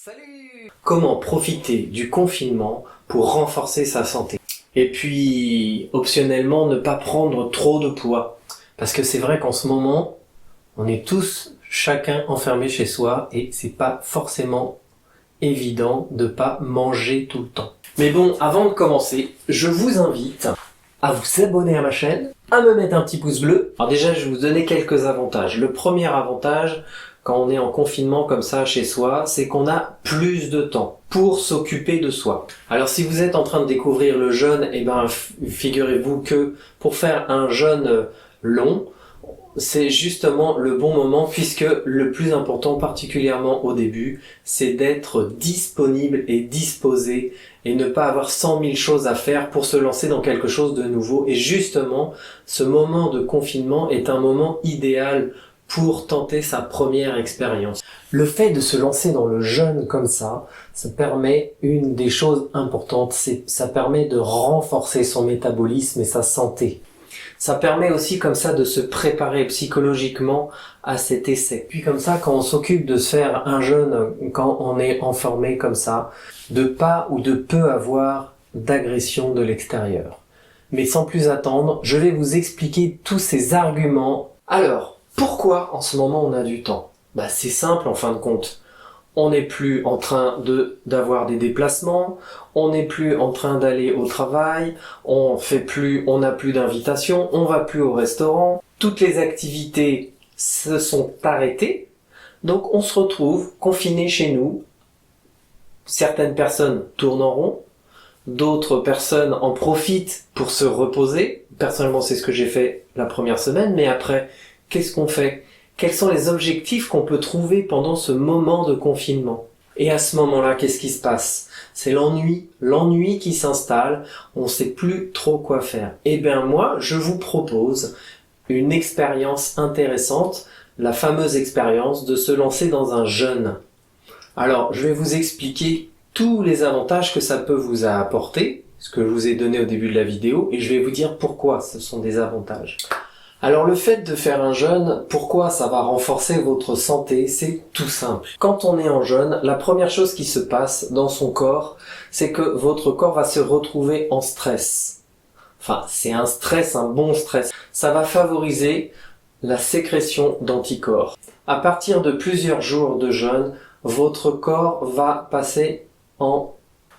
Salut! Comment profiter du confinement pour renforcer sa santé? Et puis, optionnellement, ne pas prendre trop de poids. Parce que c'est vrai qu'en ce moment, on est tous, chacun enfermé chez soi et c'est pas forcément évident de pas manger tout le temps. Mais bon, avant de commencer, je vous invite à vous abonner à ma chaîne, à me mettre un petit pouce bleu. Alors déjà, je vais vous donner quelques avantages. Le premier avantage, quand on est en confinement comme ça chez soi, c'est qu'on a plus de temps pour s'occuper de soi. Alors si vous êtes en train de découvrir le jeûne, figurez-vous que pour faire un jeûne long, c'est justement le bon moment puisque le plus important, particulièrement au début, c'est d'être disponible et disposé et ne pas avoir 100 000 choses à faire pour se lancer dans quelque chose de nouveau. Et justement, ce moment de confinement est un moment idéal pour tenter sa première expérience. Le fait de se lancer dans le jeûne comme ça permet une des choses importantes, ça permet de renforcer son métabolisme et sa santé. Ça permet aussi comme ça de se préparer psychologiquement à cet essai. Puis comme ça, quand on s'occupe de se faire un jeûne, quand on est enfermé comme ça, de pas ou de peu avoir d'agression de l'extérieur. Mais sans plus attendre, je vais vous expliquer tous ces arguments. Alors, pourquoi en ce moment on a du temps? C'est simple en fin de compte. On n'est plus en train d'avoir des déplacements, on n'est plus en train d'aller au travail, on n'a plus d'invitations, on va plus au restaurant. Toutes les activités se sont arrêtées, donc on se retrouve confinés chez nous. Certaines personnes tournent en rond, d'autres personnes en profitent pour se reposer. Personnellement, c'est ce que j'ai fait la première semaine, mais après, qu'est-ce qu'on fait? Quels sont les objectifs qu'on peut trouver pendant ce moment de confinement? Et à ce moment-là, qu'est-ce qui se passe? C'est l'ennui qui s'installe, on ne sait plus trop quoi faire. Eh bien moi, je vous propose une expérience intéressante, la fameuse expérience de se lancer dans un jeûne. Alors, je vais vous expliquer tous les avantages que ça peut vous apporter, ce que je vous ai donné au début de la vidéo, et je vais vous dire pourquoi ce sont des avantages. Alors le fait de faire un jeûne, pourquoi ça va renforcer votre santé? C'est tout simple. Quand on est en jeûne, la première chose qui se passe dans son corps, c'est que votre corps va se retrouver en stress. Enfin, c'est un stress, un bon stress. Ça va favoriser la sécrétion d'anticorps. À partir de plusieurs jours de jeûne, votre corps va passer en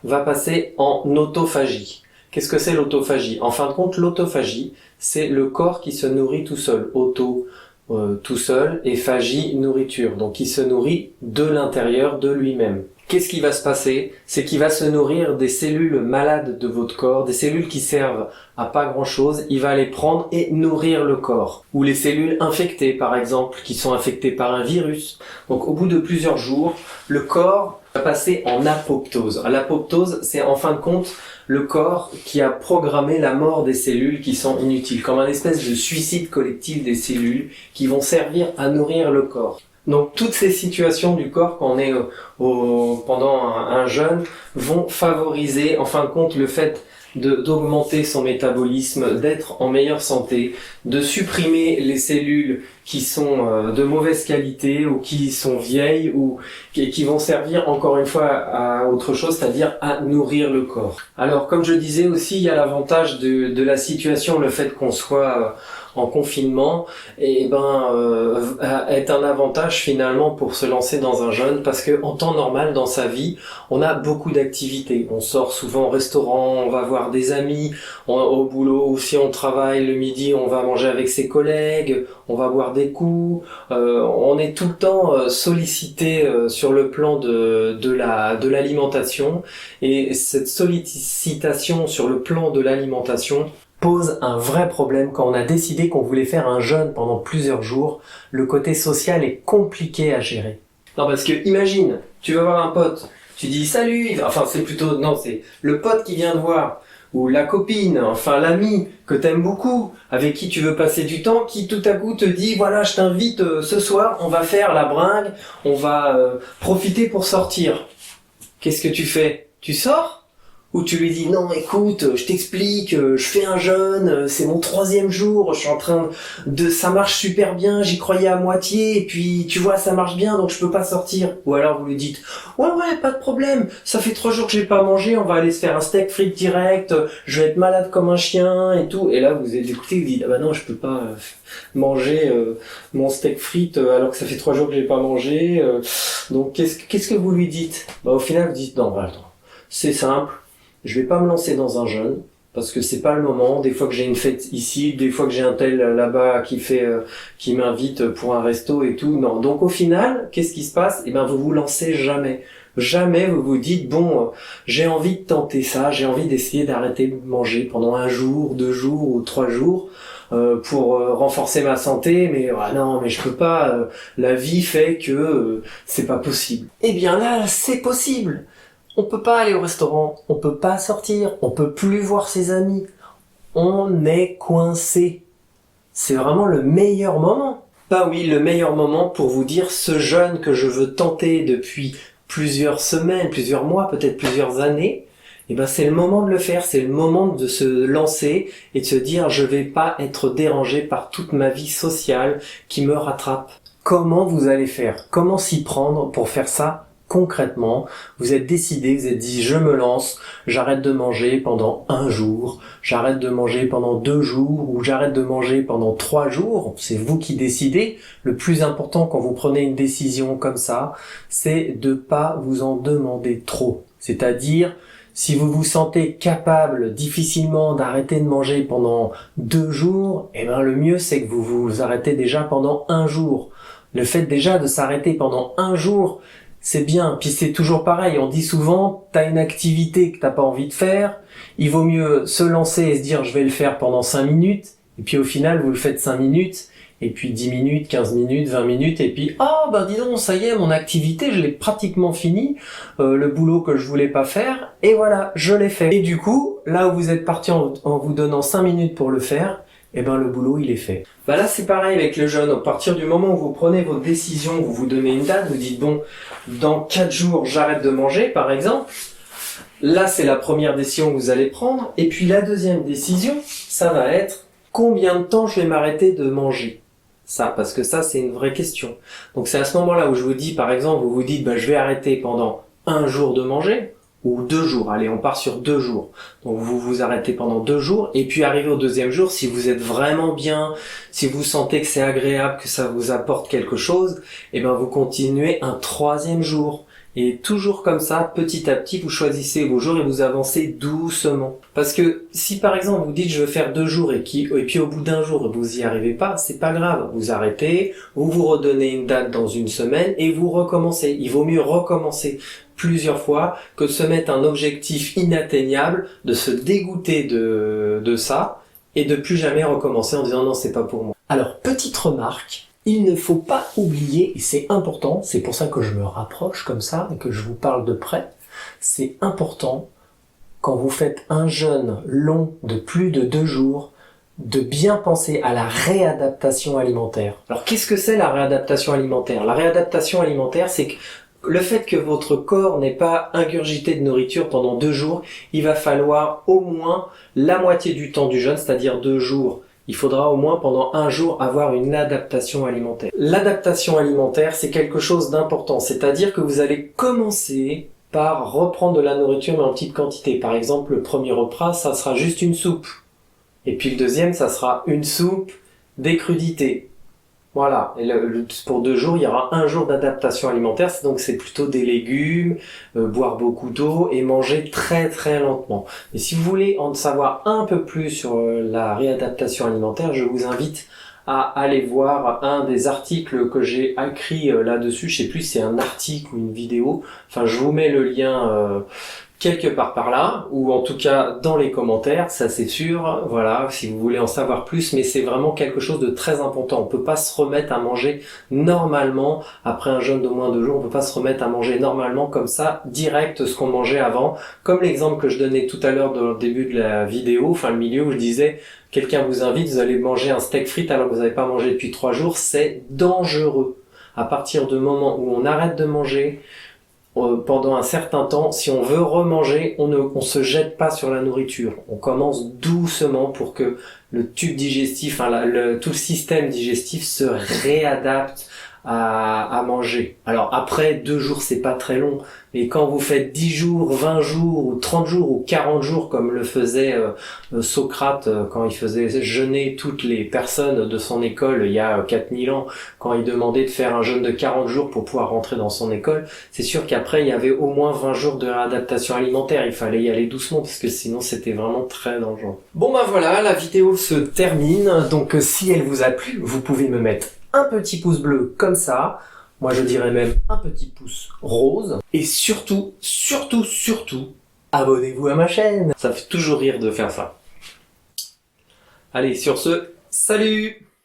autophagie. Qu'est-ce que c'est l'autophagie? En fin de compte, l'autophagie, c'est le corps qui se nourrit tout seul. Tout seul, et phagie, nourriture. Donc il se nourrit de l'intérieur de lui-même. Qu'est-ce qui va se passer? C'est qu'il va se nourrir des cellules malades de votre corps, des cellules qui servent à pas grand-chose. Il va les prendre et nourrir le corps. Ou les cellules infectées, par exemple, qui sont infectées par un virus. Donc au bout de plusieurs jours, le corps va passer en apoptose. L'apoptose, c'est en fin de compte le corps qui a programmé la mort des cellules qui sont inutiles, comme un espèce de suicide collectif des cellules qui vont servir à nourrir le corps. Donc toutes ces situations du corps quand on est pendant un jeûne vont favoriser en fin de compte le fait d'augmenter son métabolisme, d'être en meilleure santé, de supprimer les cellules qui sont de mauvaise qualité ou qui sont vieilles ou qui vont servir encore une fois à autre chose, c'est-à-dire à nourrir le corps. Alors comme je disais aussi, il y a l'avantage de la situation, le fait qu'on soit en confinement, est un avantage finalement pour se lancer dans un jeûne parce que en temps normal dans sa vie, on a beaucoup d'activités. On sort souvent au restaurant, on va voir des amis, au boulot ou si on travaille le midi, on va manger avec ses collègues, on va boire des coups. On est tout le temps sollicité sur le plan de l'alimentation et cette sollicitation sur le plan de l'alimentation pose un vrai problème quand on a décidé qu'on voulait faire un jeûne pendant plusieurs jours. Le côté social est compliqué à gérer. Non, parce que imagine, tu vas voir un pote, tu dis salut, c'est le pote qui vient te voir, ou la copine, enfin l'ami que t'aimes beaucoup, avec qui tu veux passer du temps, qui tout à coup te dit voilà, je t'invite ce soir, on va faire la bringue, on va profiter pour sortir. Qu'est-ce que tu fais? Tu sors? Où tu lui dis non écoute, je t'explique, je fais un jeûne, c'est mon 3e jour, je suis en train ça marche super bien, j'y croyais à moitié, et puis tu vois ça marche bien donc je peux pas sortir. Ou alors vous lui dites ouais pas de problème, ça fait 3 jours que j'ai pas mangé, on va aller se faire un steak frites direct, je vais être malade comme un chien et tout. Et là vous êtes écouté, vous dites ah bah non je peux pas manger mon steak frites alors que ça fait 3 jours que j'ai pas mangé. Donc qu'est-ce que vous lui dites? Bah au final vous dites non bah, attends, c'est simple. Je vais pas me lancer dans un jeûne parce que c'est pas le moment. Des fois que j'ai une fête ici, des fois que j'ai un tel là-bas qui m'invite pour un resto et tout. Non. Donc au final, qu'est-ce qui se passe? Eh ben vous vous lancez jamais. Jamais vous vous dites bon, j'ai envie de tenter ça, j'ai envie d'essayer d'arrêter de manger pendant 1 jour, 2 jours ou 3 jours pour renforcer ma santé. Mais non, mais je peux pas. La vie fait que c'est pas possible. Eh bien là, c'est possible. On peut pas aller au restaurant, on peut pas sortir, on peut plus voir ses amis. On est coincé. C'est vraiment le meilleur moment. Bah oui, le meilleur moment pour vous dire ce jeûne que je veux tenter depuis plusieurs semaines, plusieurs mois, peut-être plusieurs années. Et ben c'est le moment de le faire, c'est le moment de se lancer et de se dire je vais pas être dérangé par toute ma vie sociale qui me rattrape. Comment vous allez faire? Comment s'y prendre pour faire ça? Concrètement, vous êtes décidé, vous êtes dit je me lance, j'arrête de manger pendant 1 jour, j'arrête de manger pendant 2 jours ou j'arrête de manger pendant 3 jours, c'est vous qui décidez. Le plus important quand vous prenez une décision comme ça, c'est de pas vous en demander trop. C'est-à-dire, si vous vous sentez capable difficilement d'arrêter de manger pendant 2 jours, eh ben le mieux c'est que vous vous arrêtez déjà pendant 1 jour. Le fait déjà de s'arrêter pendant 1 jour, c'est bien, puis c'est toujours pareil, on dit souvent, t'as une activité que t'as pas envie de faire, il vaut mieux se lancer et se dire je vais le faire pendant 5 minutes, et puis au final vous le faites 5 minutes, et puis 10 minutes, 15 minutes, 20 minutes, et puis dis donc, ça y est, mon activité, je l'ai pratiquement fini, le boulot que je voulais pas faire, et voilà, je l'ai fait. Et du coup, là où vous êtes parti en vous donnant 5 minutes pour le faire, eh ben le boulot il est fait. Bah là c'est pareil avec le jeûne, à partir du moment où vous prenez votre décision, vous vous donnez une date, vous dites bon, dans 4 jours j'arrête de manger par exemple, là c'est la première décision que vous allez prendre, et puis la deuxième décision, ça va être combien de temps je vais m'arrêter de manger. Ça, parce que ça c'est une vraie question. Donc c'est à ce moment-là où je vous dis par exemple, vous vous dites bah je vais arrêter pendant 1 jour de manger, ou 2 jours, allez on part sur 2 jours, donc vous vous arrêtez pendant 2 jours, et puis arrivé au 2e jour, si vous êtes vraiment bien, si vous sentez que c'est agréable, que ça vous apporte quelque chose, et ben vous continuez un 3e jour, et toujours comme ça, petit à petit, vous choisissez vos jours et vous avancez doucement. Parce que si par exemple vous dites je veux faire 2 jours et puis au bout d'1 jour vous y arrivez pas, c'est pas grave, vous arrêtez, vous vous redonnez une date dans 1 semaine et vous recommencez. Il vaut mieux recommencer plusieurs fois que de se mettre un objectif inatteignable, de se dégoûter de ça et de plus jamais recommencer en disant non c'est pas pour moi. Alors petite remarque, il ne faut pas oublier, et c'est important, c'est pour ça que je me rapproche comme ça et que je vous parle de près, c'est important quand vous faites un jeûne long de plus de 2 jours, de bien penser à la réadaptation alimentaire. Alors qu'est-ce que c'est la réadaptation alimentaire? La réadaptation alimentaire, c'est que le fait que votre corps n'ait pas ingurgité de nourriture pendant 2 jours, il va falloir au moins la moitié du temps du jeûne, c'est-à-dire 2 jours. Il faudra au moins pendant 1 jour avoir une adaptation alimentaire. L'adaptation alimentaire, c'est quelque chose d'important, c'est-à-dire que vous allez commencer par reprendre de la nourriture mais en petite quantité. Par exemple, le premier repas, ça sera juste une soupe. Et puis le deuxième, ça sera une soupe, des crudités. Voilà, et pour 2 jours, il y aura 1 jour d'adaptation alimentaire, donc c'est plutôt des légumes, boire beaucoup d'eau et manger très très lentement. Et si vous voulez en savoir un peu plus sur la réadaptation alimentaire, je vous invite à aller voir un des articles que j'ai écrit là-dessus, je sais plus si c'est un article ou une vidéo, enfin je vous mets le lien quelque part par là, ou en tout cas dans les commentaires, ça c'est sûr, voilà, si vous voulez en savoir plus, mais c'est vraiment quelque chose de très important. On peut pas se remettre à manger normalement, après un jeûne de moins de 2 jours, on peut pas se remettre à manger normalement comme ça, direct ce qu'on mangeait avant, comme l'exemple que je donnais tout à l'heure dans le début de la vidéo, enfin le milieu où je disais, quelqu'un vous invite, vous allez manger un steak frites alors que vous n'avez pas mangé depuis 3 jours, c'est dangereux. À partir du moment où on arrête de manger, pendant un certain temps, si on veut remanger, on se jette pas sur la nourriture. On commence doucement pour que le tube digestif, tout le système digestif se réadapte à manger. Alors après 2 jours, c'est pas très long, mais quand vous faites 10 jours, 20 jours, ou 30 jours, ou 40 jours, comme le faisait Socrate quand il faisait jeûner toutes les personnes de son école il y a 4000 ans, quand il demandait de faire un jeûne de 40 jours pour pouvoir rentrer dans son école, c'est sûr qu'après il y avait au moins 20 jours de réadaptation alimentaire, il fallait y aller doucement parce que sinon c'était vraiment très dangereux. Bon ben voilà, la vidéo se termine, donc si elle vous a plu, vous pouvez me mettre un petit pouce bleu comme ça, moi je dirais même un petit pouce rose, et surtout, abonnez-vous à ma chaîne, ça fait toujours rire de faire ça. Allez, sur ce, salut!